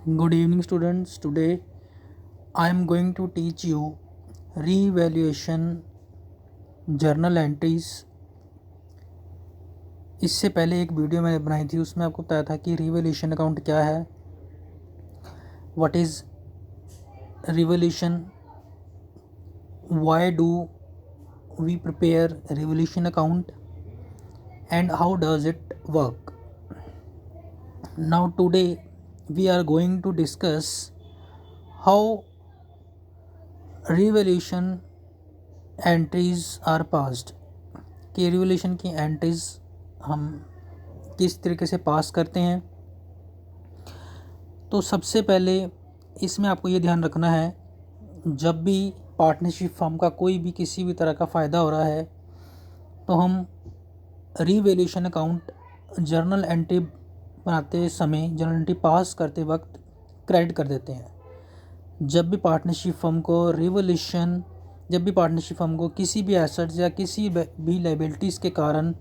Good evening, students. Today I am going to teach you revaluation journal entries. इससे पहले एक video मैंने बनाई थी, उसमें आपको बताया था कि रिवैल्यूएशन अकाउंट क्या है, what is revaluation, why do we prepare revaluation account and how does it work. Now today we are going to discuss how revaluation entries are passed, कि रिवैल्यूएशन की एंट्रीज़ हम किस तरीके से पास करते हैं. तो सबसे पहले इसमें आपको ये ध्यान रखना है, जब भी पार्टनरशिप फर्म का कोई भी किसी भी तरह का फ़ायदा हो रहा है तो हम रिवैल्यूएशन अकाउंट जर्नल एंट्री बनाते समय, जर्नल एंट्री पास करते वक्त क्रेडिट कर देते हैं. जब भी पार्टनरशिप फर्म को किसी भी एसेट्स या किसी भी लायबिलिटीज़ के कारण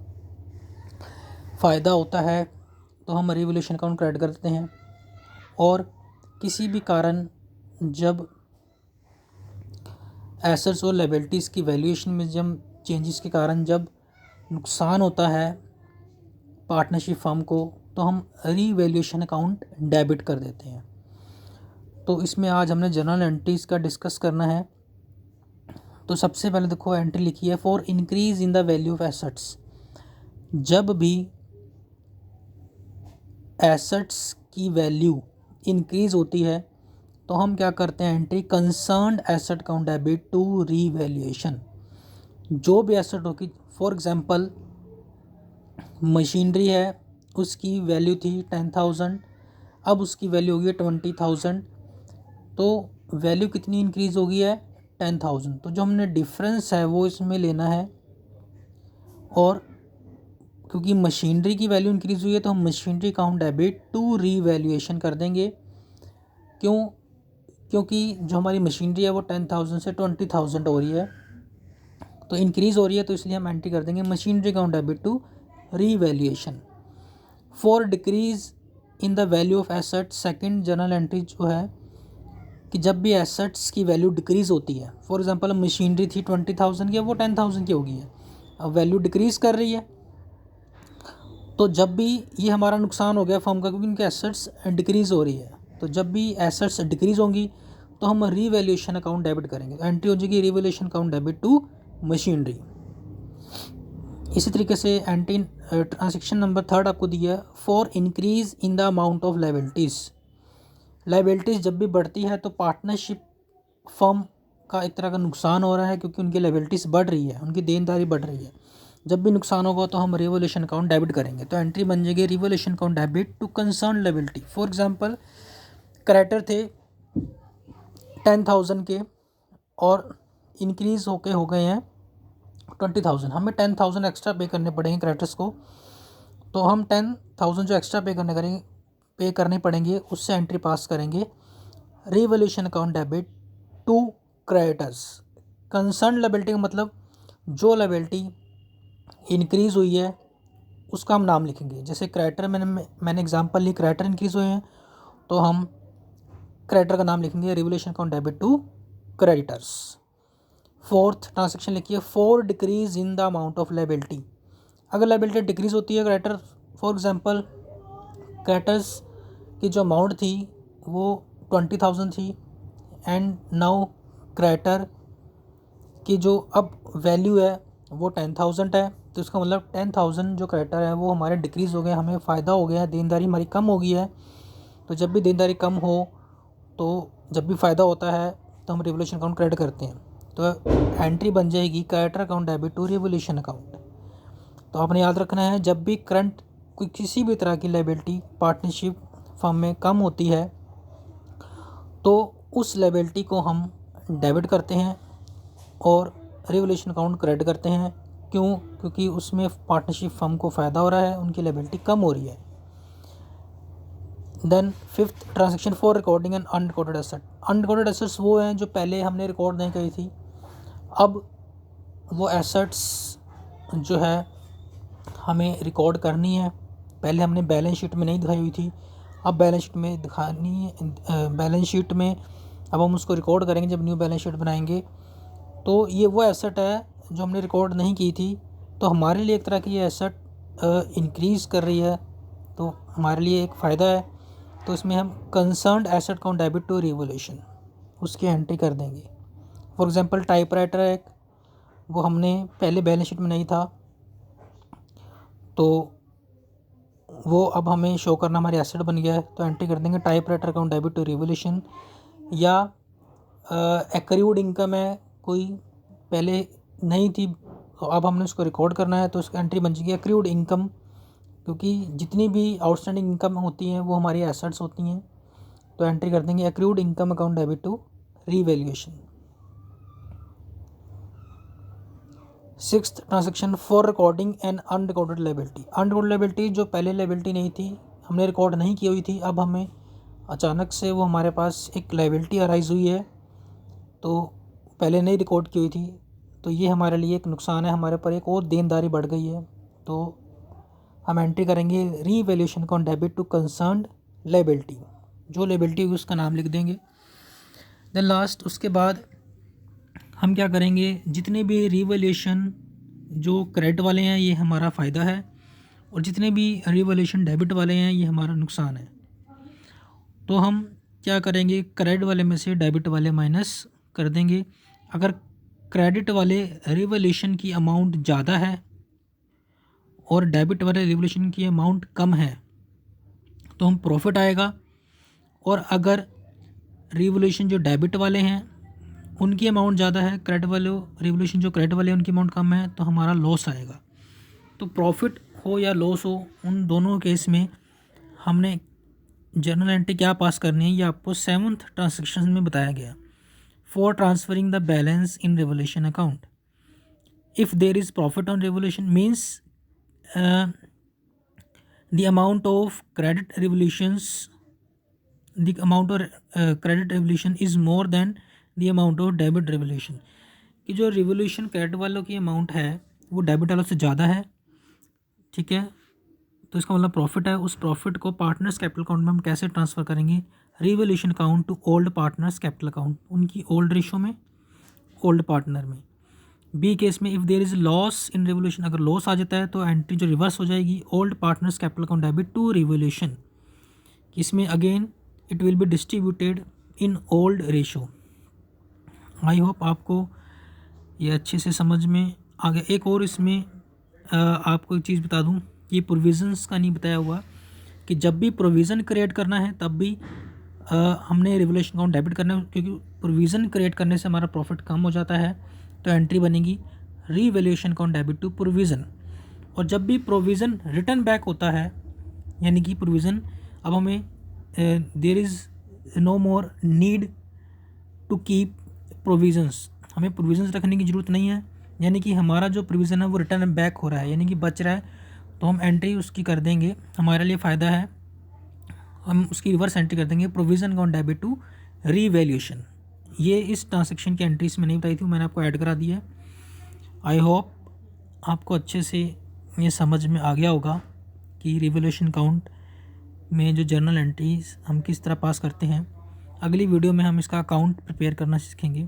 फ़ायदा होता है तो हम रिवैल्यूएशन अकाउंट क्रेडिट कर देते हैं. और किसी भी कारण जब एसेट्स और लायबिलिटीज़ की वैल्यूएशन में जब चेंजेस के कारण जब नुकसान होता है पार्टनरशिप फर्म को, तो हम रिवैल्यूएशन अकाउंट डेबिट कर देते हैं. तो इसमें आज हमने जर्नल एंट्रीज़ का डिस्कस करना है. तो सबसे पहले देखो, एंट्री लिखी है for increase in the value of assets. जब भी एसेट्स की वैल्यू इंक्रीज़ होती है तो हम क्या करते हैं, entry concerned asset account debit to revaluation. जो भी एसेट होगी, फॉर एग्जांपल मशीनरी है, उसकी वैल्यू थी 10,000, अब उसकी वैल्यू होगी 20,000. तो वैल्यू कितनी इंक्रीज़ हो गई है, 10,000. तो जो हमने डिफरेंस है वो इसमें लेना है. और क्योंकि मशीनरी की वैल्यू इंक्रीज़ हुई है तो हम machinery account debit to revaluation कर देंगे. क्योंकि जो हमारी मशीनरी है वो 10,000 से 20,000 हो रही है, तो इंक्रीज़ हो रही है, तो इसलिए हम एंट्री कर देंगे machinery account debit to revaluation. For decrease in the value of asset, second journal entry जो है कि जब भी एसेट्स की वैल्यू डिक्रीज़ होती है, फॉर एग्जांपल मशीनरी थी 20,000 की, अब वो 10,000 की हो गई है, अब वैल्यू डिक्रीज़ कर रही है. तो जब भी ये हमारा नुकसान हो गया फर्म का, क्योंकि उनके एसेट्स डिक्रीज़ हो रही है, तो जब भी एसेट्स डिक्रीज़ होंगी तो हम रिवैल्यूएशन अकाउंट डेबिट करेंगे. तो एंट्री हो जाएगी revaluation account debit to machinery. इसी तरीके से एंट्री ट्रांजेक्शन नंबर 3 आपको दिया है for increase in the amount of liabilities. Liabilities जब भी बढ़ती है तो पार्टनरशिप फर्म का एक तरह का नुकसान हो रहा है, क्योंकि उनकी लायबिलिटीज़ बढ़ रही है, उनकी देनदारी बढ़ रही है. जब भी नुकसान होगा तो हम रिवैल्यूएशन अकाउंट डेबिट करेंगे. तो एंट्री बन जाएगी revaluation account debit to concern liability. For example creditor थे 10,000 के और इंक्रीज़ होके हो गए हैं 20,000. हमें 10,000 एक्स्ट्रा पे करने पड़ेंगे क्रेडिटर्स को, तो हम 10,000 जो एक्स्ट्रा पे करने पड़ेंगे उससे एंट्री पास करेंगे revaluation account debit to creditors. Concern liability का मतलब जो लायबिलिटी इंक्रीज़ हुई है उसका हम नाम लिखेंगे. जैसे क्रेडिटर, मैंने एग्जांपल ली, क्रेडिटर इंक्रीज़ हुए हैं तो हम क्रेडिटर का नाम लिखेंगे revaluation account debit to creditors. Fourth transaction लिखिए for decrease in the amount of liability. अगर लायबिलिटी डिक्रीज़ होती है क्रेडिटर, फॉर एग्जांपल क्रेडिटर्स की जो अमाउंट थी वो 20,000 थी एंड नाउ क्रेडिटर की जो अब वैल्यू है वो 10,000 है. तो इसका मतलब 10,000 जो क्रेडिटर है वो हमारे डिक्रीज़ हो गए, हमें फ़ायदा हो गया है, देनदारी हमारी कम हो गई है. तो जब भी देनदारी कम हो, तो जब भी फ़ायदा होता है तो हम रिवैल्यूएशन अकाउंट क्रेडिट करते हैं. तो एंट्री बन जाएगी creditor account debit to revaluation account. तो आपने याद रखना है, जब भी करंट कोई किसी भी तरह की लायबिलिटी पार्टनरशिप फर्म में कम होती है तो उस लायबिलिटी को हम डेबिट करते हैं और रिवैल्यूएशन अकाउंट क्रेडिट करते हैं. क्योंकि उसमें पार्टनरशिप फर्म को फ़ायदा हो रहा है, उनकी लायबिलिटी कम हो रही है. Then fifth transaction for recording and unrecorded asset. Unrecorded assets वो हैं जो पहले हमने रिकॉर्ड नहीं करी थी, अब वो एसेट्स जो है हमें रिकॉर्ड करनी है. पहले हमने बैलेंस शीट में नहीं दिखाई हुई थी, अब बैलेंस शीट में दिखानी, बैलेंस शीट में अब हम उसको रिकॉर्ड करेंगे जब न्यू बैलेंस शीट बनाएंगे। तो ये वो एसेट है जो हमने रिकॉर्ड नहीं की थी, तो हमारे लिए एक तरह की ये एसेट इंक्रीज़ कर रही है, तो हमारे लिए एक फ़ायदा है। तो इसमें हम concerned asset count debit to revolution उसकी एंट्री कर देंगे। फॉर एग्जांपल टाइपराइटर है, वो हमने पहले बैलेंस शीट में नहीं था, तो वो अब हमें शो करना हमारी एसेट बन गया है, तो एंट्री कर देंगे typewriter account debit to revolution. या एक्रूड इनकम है, कोई पहले नहीं थी तो अब हमने उसको रिकॉर्ड करना है, तो उसकी एंट्री बन जाएगी एक्रूड इनकम, क्योंकि जितनी भी आउटस्टैंडिंग इनकम होती हैं वो हमारी एसेट्स होती हैं, तो एंट्री कर देंगे accrued income account debit to revaluation. Sixth transaction for recording an unrecorded liability. Unrecorded liability जो पहले लायबिलिटी नहीं थी, हमने रिकॉर्ड नहीं की हुई थी, अब हमें अचानक से वो हमारे पास एक लायबिलिटी अराइज हुई है, तो पहले नहीं रिकॉर्ड की हुई थी, तो ये हमारे लिए एक नुकसान है, हमारे ऊपर एक और देनदारी बढ़ गई है। तो हम एंट्री करेंगे revaluation account debit to concerned liability, जो लायबिलिटी होगी उसका नाम लिख देंगे। देन लास्ट उसके बाद हम क्या करेंगे, जितने भी रीवैल्यूएशन जो क्रेडिट वाले हैं ये हमारा फ़ायदा है, और जितने भी रीवैल्यूएशन डेबिट वाले हैं ये हमारा नुकसान है। तो हम क्या करेंगे, क्रेडिट वाले में से डेबिट वाले माइनस कर देंगे। अगर क्रेडिट वाले रिवोल्यूशन की अमाउंट ज़्यादा है और डेबिट वाले रिवोल्यूशन की अमाउंट कम है तो हम प्रॉफिट आएगा, और अगर रिवोल्यूशन जो डेबिट वाले हैं उनकी अमाउंट ज़्यादा है, क्रेडिट वाले रिवोल्यूशन जो क्रेडिट वाले हैं उनकी अमाउंट कम है, तो हमारा लॉस आएगा। तो प्रॉफिट हो या लॉस हो, उन दोनों केस में हमने जर्नल एंट्री क्या पास करनी है ये आपको 7th ट्रांजैक्शन में बताया गया। For transferring the balance in revolution account, if there is profit on revolution means the amount of credit revolutions, the amount of credit revolution is more than the amount of debit revolution, कि जो revolution credit वालों की amount है वो debit वालों से ज़्यादा है, ठीक है। तो इसका मतलब प्रॉफिट है, उस प्रॉफिट को पार्टनर्स कैपिटल अकाउंट में हम कैसे ट्रांसफ़र करेंगे, revolution account to old partners capital account, उनकी ओल्ड रेशो में, ओल्ड पार्टनर में। बी केस में if there is loss in revolution, अगर लॉस आ जाता है तो एंट्री जो रिवर्स हो जाएगी old partners capital account debit to revolution, इसमें again it will be distributed in old ratio. I hope आपको ये अच्छे से समझ में आ गया। एक और इसमें आपको एक चीज़ बता दूं, ये प्रोविज़न्स का नहीं बताया हुआ कि जब भी प्रोविज़न क्रिएट करना है तब भी हमने रिवोल्यूशन अकाउंट डेबिट करना है, क्योंकि प्रोविज़न क्रिएट करने से हमारा प्रॉफिट कम हो जाता है, तो एंट्री बनेगी revaluation account debit to provision. और जब भी प्रोविज़न रिटर्न बैक होता है, यानी कि प्रोविज़न अब हमें there is no more need to keep provisions, हमें प्रोविज़न्स रखने की ज़रूरत नहीं है, यानी कि हमारा जो प्रोविज़न है वो रिटर्न बैक हो रहा है, यानी कि बच रहा है, तो हम एंट्री उसकी कर देंगे, हमारे लिए फ़ायदा है, हम उसकी रिवर्स एंट्री कर देंगे provision account debit to revaluation. ये इस ट्रांजैक्शन की एंट्री इसमें नहीं बताई थी, मैंने आपको ऐड करा दिया है। आई होप आपको अच्छे से ये समझ में आ गया होगा कि रिवैल्यूएशन अकाउंट में जो जर्नल एंट्रीज हम किस तरह पास करते हैं। अगली वीडियो में हम इसका अकाउंट प्रिपेयर करना सीखेंगे।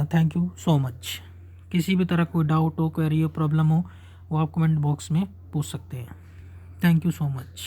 Thank you so much. किसी भी तरह कोई डाउट हो, क्वेरी हो, प्रॉब्लम हो, वो आप कमेंट बॉक्स में पूछ सकते हैं। Thank you so much.